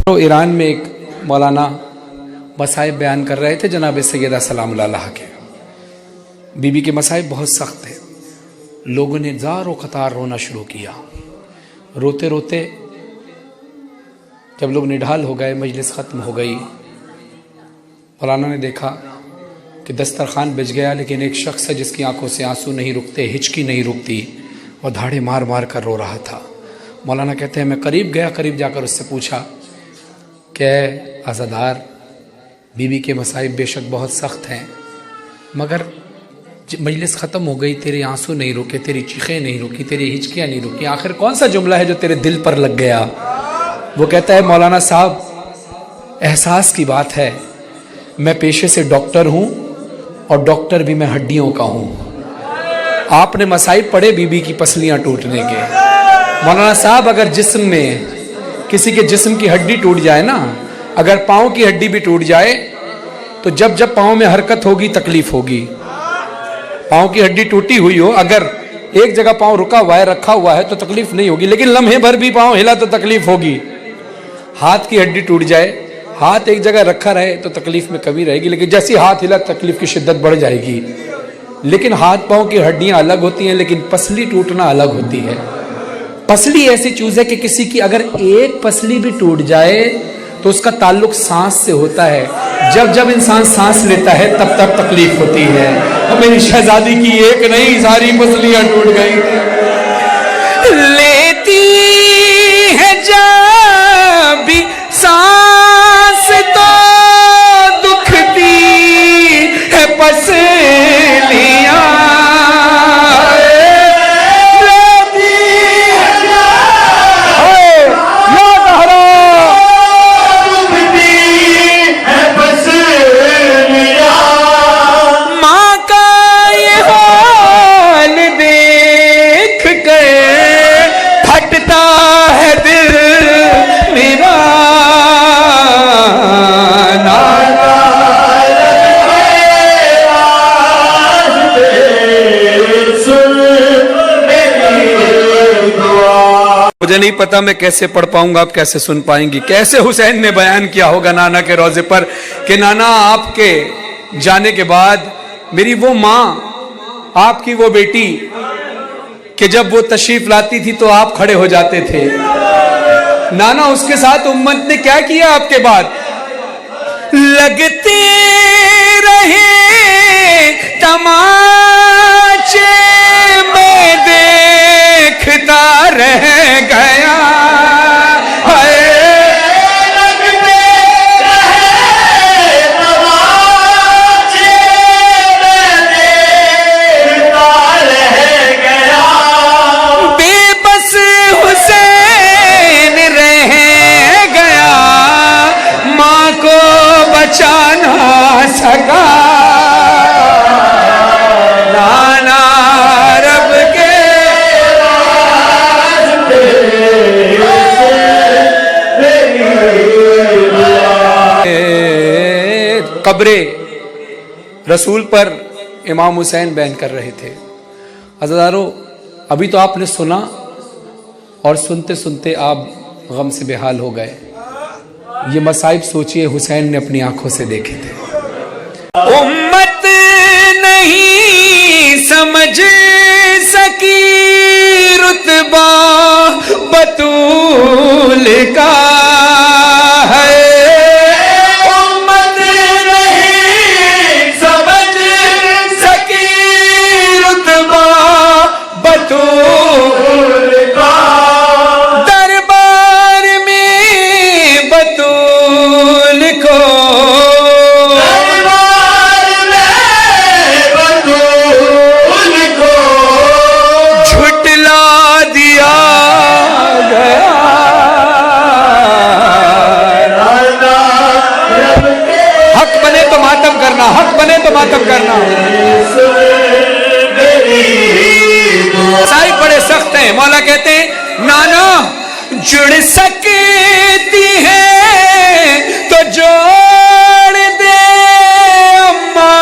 तो ईरान में एक मौलाना मसाइब बयान कर रहे थे जनाब सैयदा सलामुल्लाह अलैहा के। बीबी के मसाइब बहुत सख्त थे। लोगों ने ज़ारो क़तार रोना शुरू किया। रोते रोते जब लोग निढाल हो गए, मजलिस ख़त्म हो गई, मौलाना ने देखा कि दस्तरखान बज गया, लेकिन एक शख्स है जिसकी आंखों से आंसू नहीं रुकते, हिचकी नहीं रुकती, और धाड़े मार मार कर रो रहा था। मौलाना कहते हैं मैं करीब गया, करीब जाकर उससे पूछा कि आज़ादार, बीबी के मसाइब बेशक बहुत सख्त हैं, मगर मजलिस ख़त्म हो गई, तेरे आंसू नहीं रुके, तेरी चीखें नहीं रुकी, तेरी हिचकियाँ नहीं रुकी, आखिर कौन सा जुमला है जो तेरे दिल पर लग गया? वो कहता है मौलाना साहब, एहसास की बात है, मैं पेशे से डॉक्टर हूँ और डॉक्टर भी मैं हड्डियों का हूँ। आपने मसाइब पढ़े बीबी की पसलियाँ टूटने के। मौलाना साहब, अगर जिस्म में किसी के जिस्म की हड्डी टूट जाए ना, अगर पाँव की हड्डी भी टूट जाए तो जब जब पाँव में हरकत होगी तकलीफ होगी। पाँव की हड्डी टूटी हुई हो, अगर एक जगह पाँव रुका हुआ है, रखा हुआ है तो तकलीफ नहीं होगी, लेकिन लम्हे भर भी पाँव हिला तो तकलीफ होगी। हाथ की हड्डी टूट जाए, हाथ एक जगह रखा रहे तो तकलीफ में कमी रहेगी, लेकिन जैसे हाथ हिला तकलीफ की शिद्दत बढ़ जाएगी। लेकिन हाथ पाँव की हड्डियाँ अलग होती हैं, लेकिन पसली टूटना अलग होती है। पसली ऐसी चीज़ है कि किसी की अगर एक पसली भी टूट जाए तो उसका ताल्लुक सांस से होता है। जब जब इंसान सांस लेता है तब तब तकलीफ होती है। और मेरी शहजादी की एक नहीं, सारी पसलियां टूट गई। लेती है जब भी सांस तो दुखती है पसलियां। मुझे नहीं पता मैं कैसे पढ़ पाऊंगा, आप कैसे सुन पाएंगी। कैसे हुसैन ने बयान किया होगा नाना के रोजे पर कि नाना, आपके जाने के बाद मेरी वो माँ, आपकी वो बेटी, कि जब वो तशरीफ लाती थी तो आप खड़े हो जाते थे। नाना, उसके साथ उम्मत ने क्या किया आपके बाद? लगते रहे तमाचे में देखता रह गया। लगते रहे तमाचे में देखता रह गया। बेबस हुसैन रह गया, माँ को बचा ना सका। नाना रब के कब्रे रसूल पर इमाम हुसैन बयान कर रहे थे। अज़ादारों, अभी तो आपने सुना और सुनते सुनते आप गम से बेहाल हो गए। ये मसाइब सोचिए हुसैन ने अपनी आंखों से देखे थे। उम्मत नहीं समझ सकी रुतबा बतूल का है। उम्मत नहीं समझ सकी रुतबा बतूल का। दरबार में बतूल को, दरबार में बतूल को झुटला दिया गया। हक बने तो मातम करना, हक बने तो मातम करना। साई बड़े सख्त हैं। मौला कहते हैं नाना, जुड़ सकती है तो जोड़ दे अम्मा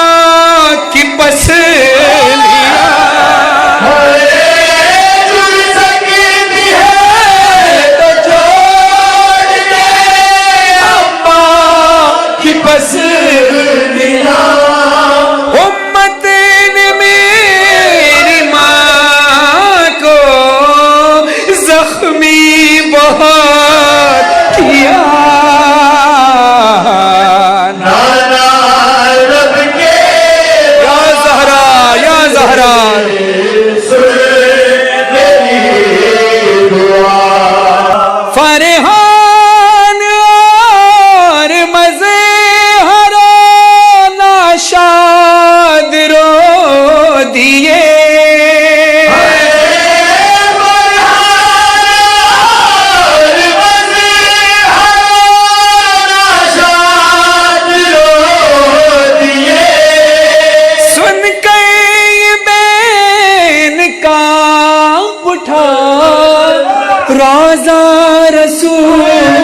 की पसलियां। जुड़ सकती है तो जोड़ दे रोजा रसूल